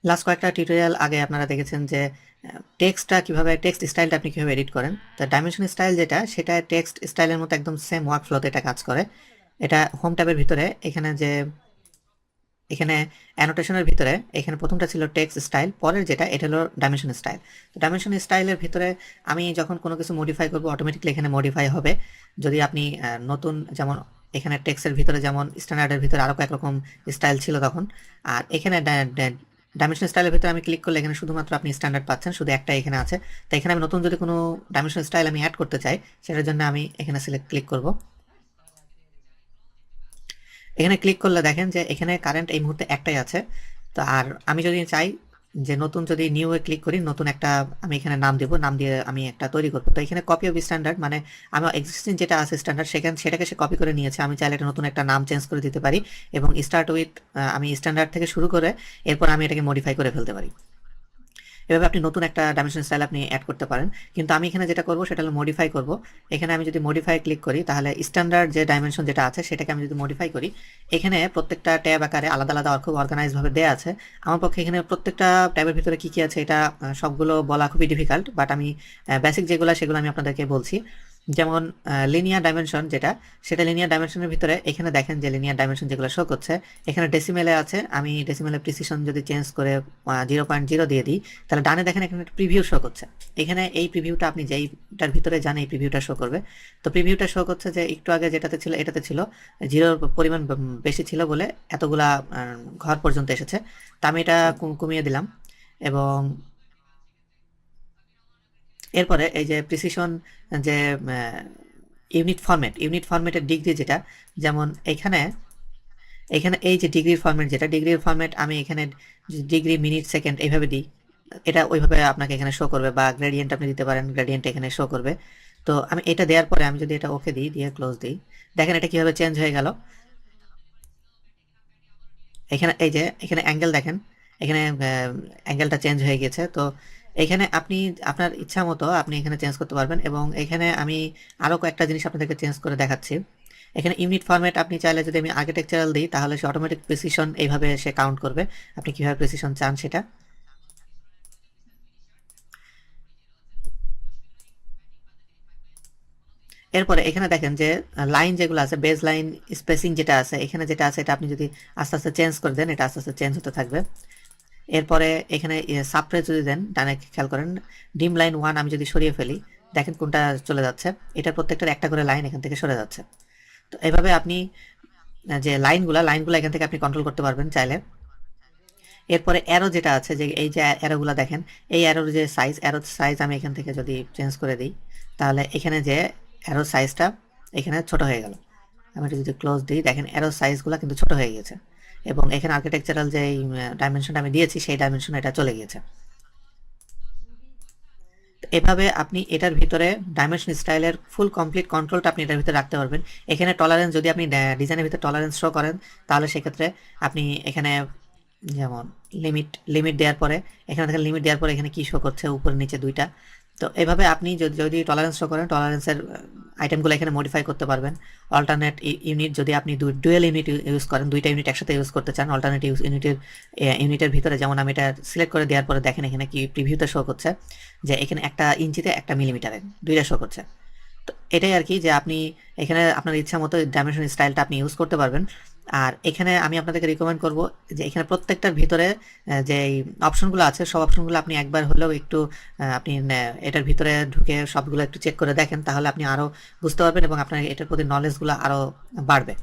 Last কয়েকটা tutorial আগে আপনারা দেখেছেন যে টেক্সট স্টাইলটা আপনি কিভাবে এডিট করেন। তো ডাইমেনশন স্টাইল যেটা, সেটা টেক্সট স্টাইলের মতো একদম সেম ওয়ার্ক ফ্লোতে এটা কাজ করে। এটা হোম ট্যাবের ভিতরে এখানে অ্যানোটেশনের ভিতরে এখানে প্রথমটা ছিল টেক্সট স্টাইল, পরের যেটা এটা হলো ডাইমেনশন স্টাইল। তো ডাইমেনশন স্টাইলের ভিতরে আমি যখন কোনো কিছু মডিফাই করব অটোমেটিকলি এখানে মডিফাই হবে। যদি আপনি নতুন, যেমন এখানে টেক্সটের ভিতরে যেমন স্ট্যান্ডার্ডের ভিতরে আরও কয়েকরকম স্টাইল ছিল তখন, আর এখানে ডাইমেনশন স্টাইলের ভিতরে আমি ক্লিক করলে এখানে শুধুমাত্র আপনি স্ট্যান্ডার্ড পাচ্ছেন, শুধু একটা এখানে আছে। তো এখানে আমি নতুন যদি কোনো ডাইমেনশন স্টাইল আমি অ্যাড করতে চাই, সেটার জন্য আমি এখানে ক্লিক করব। এখানে ক্লিক করলে দেখেন যে এখানে কারেন্ট এই মুহূর্তে একটাই আছে। তো আর আমি যদি চাই যে নতুন, যদি নিউ এ ক্লিক করি, নতুন একটা আমি এখানে নাম দেব, নাম দিয়ে আমি একটা তৈরি করবো। তো এখানে কপি অফ স্ট্যান্ডার্ড, মানে আমার এক্সিস্টিং যেটা আছে স্ট্যান্ডার্ড সেটাকে সে কপি করে নিয়েছে। আমি চাইলে এটা নতুন একটা নাম চেঞ্জ করে দিতে পারি এবং স্টার্ট উইথ আমি স্ট্যান্ডার্ড থেকে শুরু করে এরপর আমি এটাকে মডিফাই করে ফেলতে পারি। এভাবে আপনি নতুন একটা ডাইমেনশন স্টাইল আপনি অ্যাড করতে পারেন। কিন্তু আমি এখানে যেটা করব সেটা হলো মডিফাই করব। এখানে আমি যদি মডিফাই ক্লিক করি, তাহলে স্ট্যান্ডার্ড যে ডাইমেনশন যেটা আছে সেটাকে আমি যদি মডিফাই করি, এখানে প্রত্যেকটা ট্যাব আকারে আলাদা আলাদা খুব অর্গানাইজ ভাবে দেওয়া আছে। আমার পক্ষে এখানে প্রত্যেকটা ট্যাবের ভিতরে কি কি আছে এটা সবগুলো বলা খুবই ডিফিকাল্ট, বাট আমি বেসিক যেগুলো সেগুলো আমি আপনাদেরকে বলছি। যেমন লিনিয়ার ডাইমেনশন যেটা, সেটা লিনিয়ার ডাইমেনশনের ভিতরে এখানে দেখেন যে লিনিয়ার ডাইমেনশন যেগুলো শো করছে, এখানে ডেসিমেলে আছে। আমি ডেসিমেলের প্রিসিশন যদি চেঞ্জ করে 0.0 দিয়ে দিই, তাহলে ডানে দেখেন এখানে একটা প্রিভিউ শো করছে। এখানে এই প্রিভিউটা আপনি যেইটার ভিতরে যান এই প্রিভিউটা শো করবে। তো প্রিভিউটা শো করছে যে একটু আগে যেটাতে ছিল এটাতে ছিল 0 পরিমাণ বেশি ছিল বলে এতগুলা ঘর পর্যন্ত এসেছে। তো আমি এটা কমিয়ে দিলাম। এবং এরপরে এই যে প্রিসিশন, যে ইউনিট ফরম্যাটের ডিগ্রি যেটা, যেমন এখানে এখানে এই যে ডিগ্রির ফরম্যাট, যেটা ডিগ্রির ফরম্যাট আমি এখানে ডিগ্রি, মিনিট, সেকেন্ড এইভাবে দিই, এটা ওইভাবে আপনাকে এখানে শো করবে। বা গ্রেডিয়েন্ট আপনি দিতে পারেন, গ্রেডিয়েন্ট এখানে শো করবে। তো আমি এটা দেওয়ার পরে আমি যদি এটা ওকে দিই, দিয়ে ক্লোজ দিই, দেখেন এটা কিভাবে চেঞ্জ হয়ে গেল। এখানে এই যে এখানে অ্যাঙ্গেল দেখেন, এখানে অ্যাঙ্গেলটা চেঞ্জ হয়ে গেছে। তো এখানে আপনি আপনার ইচ্ছা মতো আপনি এখানে চেঞ্জ করতে পারবেন। এবং এখানে আমি আরও কয়েকটা জিনিস আপনাদেরকে চেঞ্জ করে দেখাচ্ছি। এখানে ইউনিট ফরম্যাট আপনি চাইলে যদি আমি আর্কিটেকচারাল দিই, তাহলে সে অটোমেটিক প্রিসিশন এইভাবে সে কাউন্ট করবে, আপনি কিভাবে প্রিসিশন চান সেটা। এরপরে এখানে দেখেন যে লাইন যেগুলো আছে, বেস লাইন, স্পেসিং যেটা আছে, এখানে যেটা আছে এটা আপনি যদি আস্তে আস্তে চেঞ্জ করে দেন, এটা আস্তে আস্তে চেঞ্জ হতে থাকবে। এরপরে এখানে সাবট্রে যদি দেন, ডানে খেয়াল করেন ডিম লাইন 1 আমি যদি সরিয়ে ফেলি, দেখেন কোনটা চলে যাচ্ছে। এটা প্রত্যেকটার একটা করে লাইন এখান থেকে সরে যাচ্ছে। তো এভাবে আপনি যে লাইনগুলো এখান থেকে আপনি কন্ট্রোল করতে পারবেন চাইলে। এরপরে অ্যারো যেটা আছে, যে এই যে অ্যারোগুলো দেখেন, এই অ্যারোর যে অ্যারো সাইজ আমি এখান থেকে যদি চেঞ্জ করে দিই, তাহলে এখানে যে অ্যারো সাইজটা এখানে ছোট হয়ে গেল। আমি এটা যদি ক্লোজ দিই, দেখেন অ্যারো সাইজগুলো কিন্তু ছোট হয়ে গেছে। এবং এখানে আর্কিটেকচারাল যে ডাইমেনশনটা আমি দিয়েছি সেই ডাইমেনশন এটা চলে গিয়েছে। এভাবে আপনি এটার ভিতরে ডাইমেনশন স্টাইলের ফুল কমপ্লিট কন্ট্রোলটা আপনি এটার ভিতরে রাখতে পারবেন। এখানে টলারেন্স, যদি আপনি ডিজাইনের ভিতরে টলারেন্স শো করেন, তাহলে সেক্ষেত্রে আপনি এখানে যেমন লিমিট দেওয়ার পরে, এখানে দেখেন লিমিট দেওয়ার পরে এখানে কি শো করছে, উপরে নিচে দুইটা। তো এভাবে আপনি যদি টলারেন্স শো করেন, টলারেন্সের আইটেমগুলো এখানে মডিফাই করতে পারবেন। অল্টারনেট ইউনিট, যদি আপনি ডুয়েল ইউনিট ইউজ করেন, দুইটা ইউনিট একসাথে ইউজ করতে চান, অল্টারনেট ইউনিটের ভিতরে, যেমন আমি এটা সিলেক্ট করে দেওয়ার পরে দেখেন এখানে কি প্রিভিউতে শো করছে যে এখানে 1 ইঞ্চিতে 1 মিলিমিটারে দুইটা শো করছে। তো এটাই আর কি, যে আপনি এখানে আপনার ইচ্ছা মতো ডাইমেনশন স্টাইলটা আপনি ইউজ করতে পারবেন। আর এখানে আমি আপনাদেরকে রিকমেন্ড করব যে এখানে প্রত্যেকটার ভিতরে যে অপশনগুলো আছে, সব অপশনগুলো আপনি একবার হলেও একটু আপনি এটার ভিতরে ঢুকে সবগুলো একটু চেক করে দেখেন, তাহলে আপনি আরও বুঝতে পারবেন এবং আপনার এটার প্রতি নলেজগুলো আরও বাড়বে।